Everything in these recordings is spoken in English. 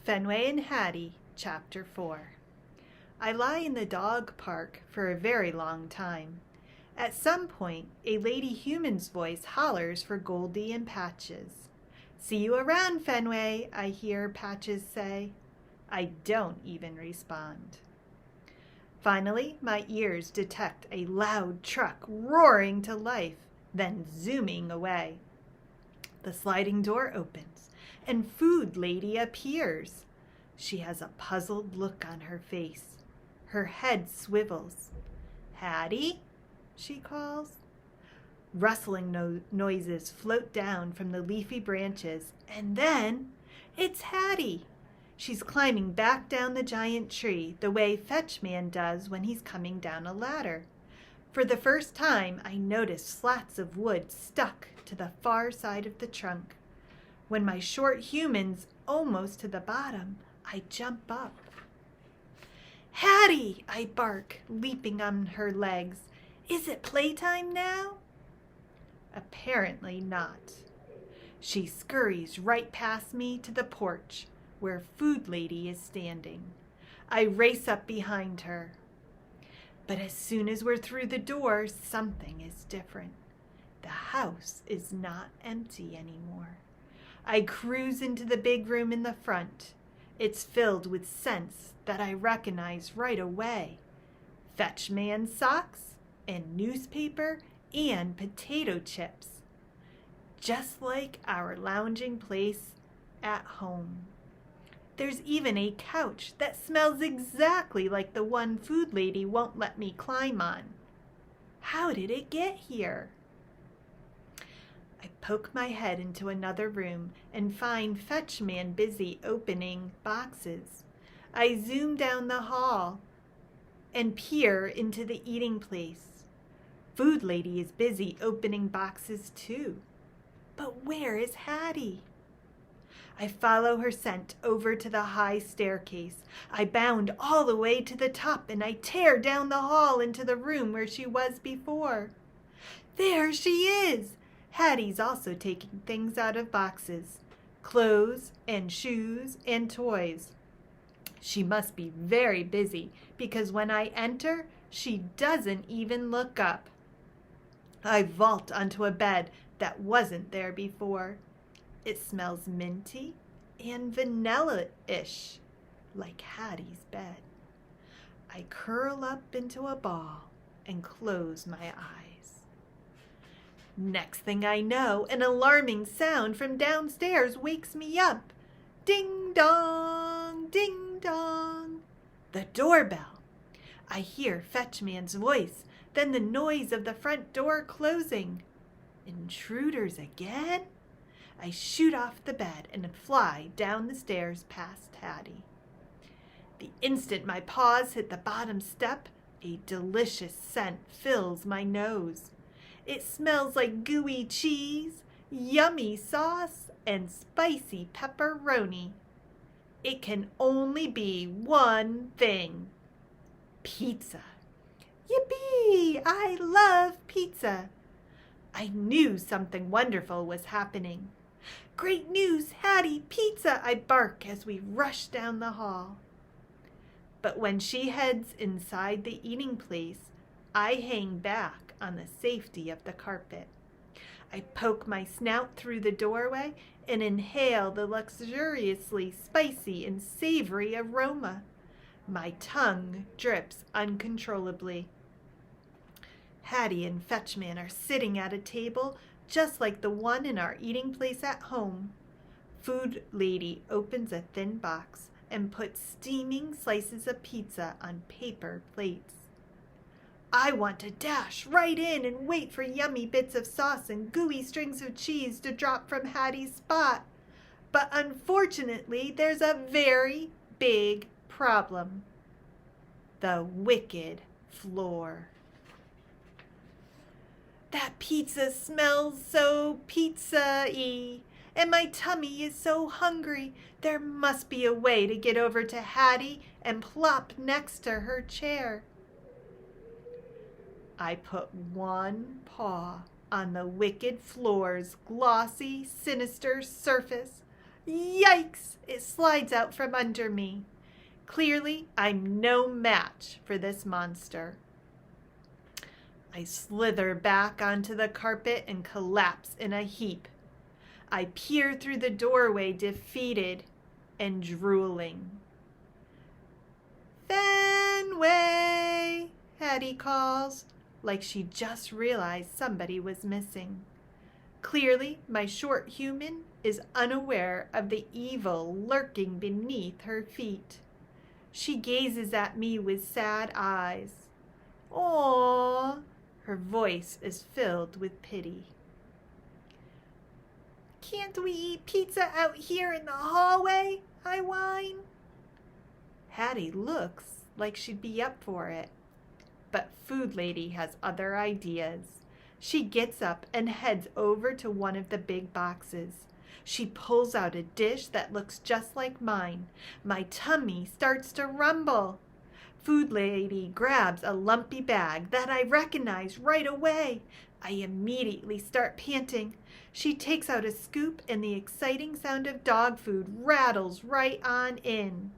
Fenway and Hattie, Chapter 4. I lie in the dog park for a very long time. At some point, a lady human's voice hollers for Goldie and Patches. "See you around, Fenway," I hear Patches say. I don't even respond. Finally, my ears detect a loud truck roaring to life, then zooming away. The sliding door opens, and Food Lady appears. She has a puzzled look on her face. Her head swivels. "Hattie?" she calls. Rustling noises float down from the leafy branches, and then it's Hattie. She's climbing back down the giant tree the way Fetchman does when he's coming down a ladder. For the first time, I notice slats of wood stuck to the far side of the trunk. When my short human's almost to the bottom, I jump up. "Hattie!" I bark, leaping on her legs. "Is it playtime now?" Apparently not. She scurries right past me to the porch, where Food Lady is standing. I race up behind her. But as soon as we're through the door, something is different. The house is not empty anymore. I cruise into the big room in the front. It's filled with scents that I recognize right away. Fetchman socks and newspaper and potato chips. Just like our lounging place at home. There's even a couch that smells exactly like the one Food Lady won't let me climb on. How did it get here? I poke my head into another room and find Fetchman busy opening boxes. I zoom down the hall and peer into the eating place. Food Lady is busy opening boxes too. But where is Hattie? I follow her scent over to the high staircase. I bound all the way to the top and I tear down the hall into the room where she was before. There she is! Hattie's also taking things out of boxes. Clothes and shoes and toys. She must be very busy because when I enter, she doesn't even look up. I vault onto a bed that wasn't there before. It smells minty and vanilla-ish, like Hattie's bed. I curl up into a ball and close my eyes. Next thing I know, an alarming sound from downstairs wakes me up. Ding dong, ding dong. The doorbell. I hear Fetchman's voice, then the noise of the front door closing. Intruders again? I shoot off the bed and fly down the stairs past Hattie. The instant my paws hit the bottom step, a delicious scent fills my nose. It smells like gooey cheese, yummy sauce, and spicy pepperoni. It can only be one thing. Pizza. Yippee! I love pizza. I knew something wonderful was happening. "Great news, Hattie! Pizza!" I bark as we rush down the hall. But when she heads inside the eating place, I hang back on the safety of the carpet. I poke my snout through the doorway and inhale the luxuriously spicy and savory aroma. My tongue drips uncontrollably. Hattie and Fetchman are sitting at a table just like the one in our eating place at home. Food Lady opens a thin box and puts steaming slices of pizza on paper plates. I want to dash right in and wait for yummy bits of sauce and gooey strings of cheese to drop from Hattie's spot. But unfortunately, there's a very big problem. The wicked floor. That pizza smells so pizza-y, and my tummy is so hungry. There must be a way to get over to Hattie and plop next to her chair. I put one paw on the wicked floor's glossy, sinister surface. Yikes! It slides out from under me. Clearly, I'm no match for this monster. I slither back onto the carpet and collapse in a heap. I peer through the doorway, defeated and drooling. Fenway, Hattie calls, like she just realized somebody was missing. Clearly, my short human is unaware of the evil lurking beneath her feet. She gazes at me with sad eyes. Aww, her voice is filled with pity. Can't we eat pizza out here in the hallway? I whine. Hattie looks like she'd be up for it. But Food Lady has other ideas. She gets up and heads over to one of the big boxes. She pulls out a dish that looks just like mine. My tummy starts to rumble. Food Lady grabs a lumpy bag that I recognize right away. I immediately start panting. She takes out a scoop and the exciting sound of dog food rattles right on in.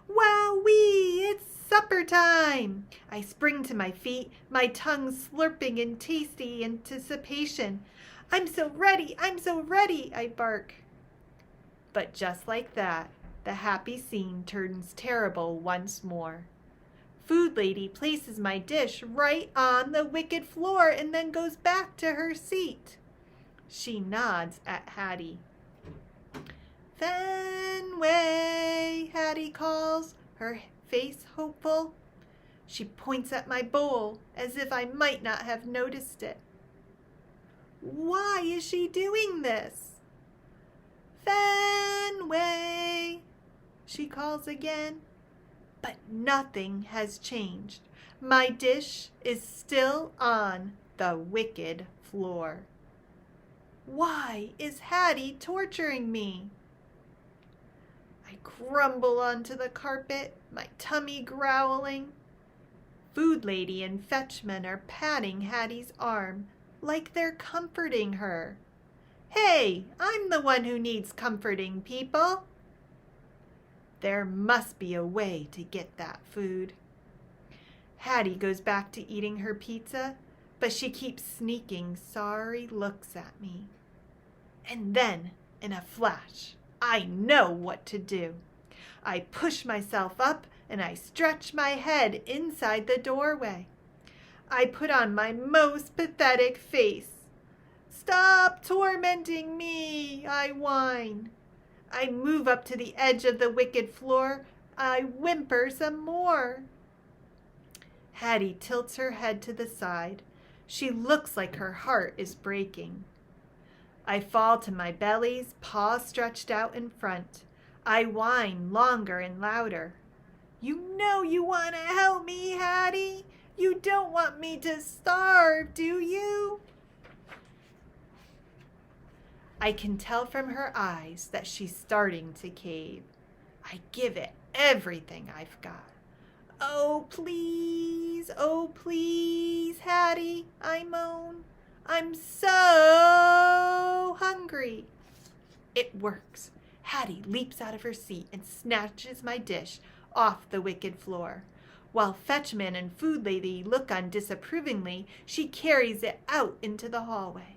Wowee! It's supper time! I spring to my feet, my tongue slurping in tasty anticipation. I'm so ready! I'm so ready! I bark. But just like that, the happy scene turns terrible once more. Food Lady places my dish right on the wicked floor and then goes back to her seat. She nods at Hattie. Fenway, Hattie calls, her face hopeful. She points at my bowl as if I might not have noticed it. Why is she doing this? Fenway, she calls again. But nothing has changed. My dish is still on the wicked floor. Why is Hattie torturing me? I crumble onto the carpet, my tummy growling. Food Lady and Fetchman are patting Hattie's arm like they're comforting her. Hey, I'm the one who needs comforting, people. There must be a way to get that food. Hattie goes back to eating her pizza, but she keeps sneaking sorry looks at me. And then, in a flash, I know what to do. I push myself up and I stretch my head inside the doorway. I put on my most pathetic face. Stop tormenting me, I whine. I move up to the edge of the wicked floor. I whimper some more. Hattie tilts her head to the side. She looks like her heart is breaking. I fall to my bellies, paws stretched out in front. I whine longer and louder. You know you want to help me, Hattie. You don't want me to starve, do you? I can tell from her eyes that she's starting to cave. I give it everything I've got. Oh, please, Hattie, I moan. I'm so hungry. It works. Hattie leaps out of her seat and snatches my dish off the wicked floor. While Fetchman and Food Lady look on disapprovingly, she carries it out into the hallway.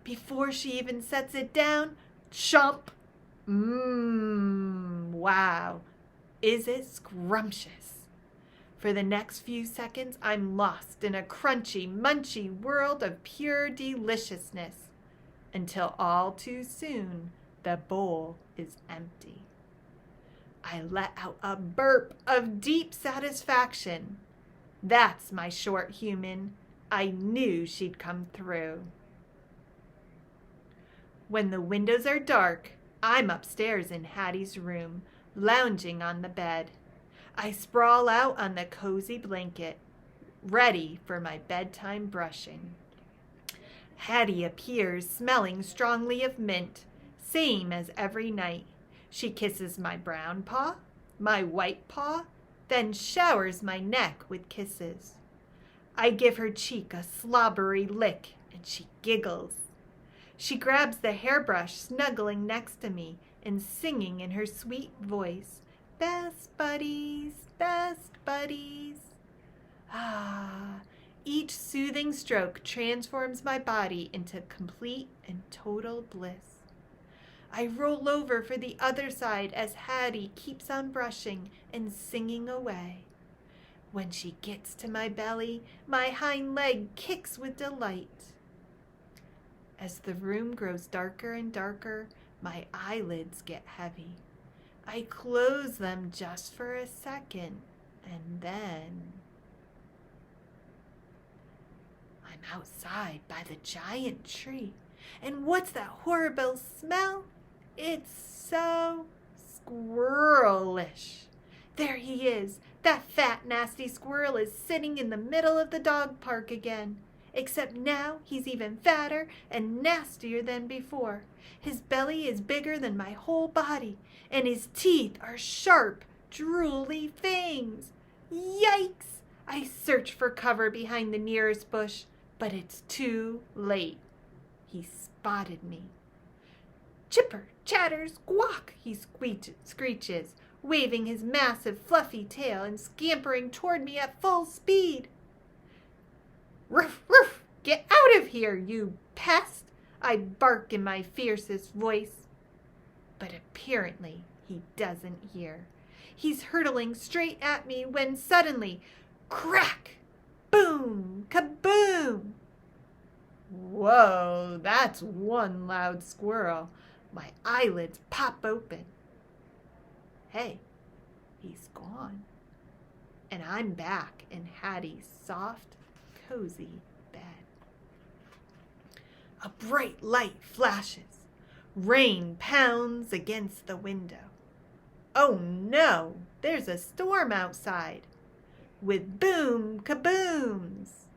Before she even sets it down, chomp! Wow, is it scrumptious? For the next few seconds, I'm lost in a crunchy, munchy world of pure deliciousness, until all too soon, the bowl is empty. I let out a burp of deep satisfaction. That's my short human. I knew she'd come through. When the windows are dark, I'm upstairs in Hattie's room, lounging on the bed. I sprawl out on the cozy blanket, ready for my bedtime brushing. Hattie appears smelling strongly of mint, same as every night. She kisses my brown paw, my white paw, then showers my neck with kisses. I give her cheek a slobbery lick, and she giggles. She grabs the hairbrush snuggling next to me and singing in her sweet voice, "Best buddies, best buddies." Ah, each soothing stroke transforms my body into complete and total bliss. I roll over for the other side as Hattie keeps on brushing and singing away. When she gets to my belly, my hind leg kicks with delight. As the room grows darker and darker, my eyelids get heavy. I close them just for a second, and then I'm outside by the giant tree. And what's that horrible smell? It's so squirrelish. There he is. That fat, nasty squirrel is sitting in the middle of the dog park again. Except now he's even fatter and nastier than before. His belly is bigger than my whole body, and his teeth are sharp, drooly fangs. Yikes! I search for cover behind the nearest bush, but it's too late. He spotted me. "Chipper, chatter, squawk," he screeches, waving his massive fluffy tail and scampering toward me at full speed. "Ruff, ruff, get out of here, you pest," I bark in my fiercest voice. But apparently he doesn't hear. He's hurtling straight at me when suddenly, crack, boom, kaboom! Whoa, that's one loud squirrel. My eyelids pop open. Hey, he's gone. And I'm back in Hattie's soft, cozy bed. A bright light flashes. Rain pounds against the window. Oh no, there's a storm outside, with boom kabooms.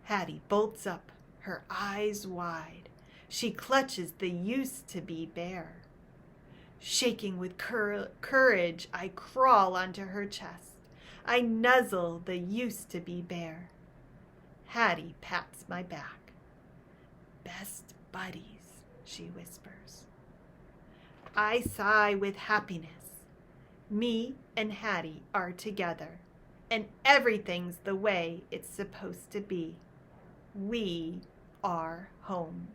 Hattie bolts up, her eyes wide. She clutches the used-to-be bear. Shaking with courage, I crawl onto her chest. I nuzzle the used-to-be bear. Hattie pats my back. "Best buddies," she whispers. I sigh with happiness. Me and Hattie are together, and everything's the way it's supposed to be. We are home.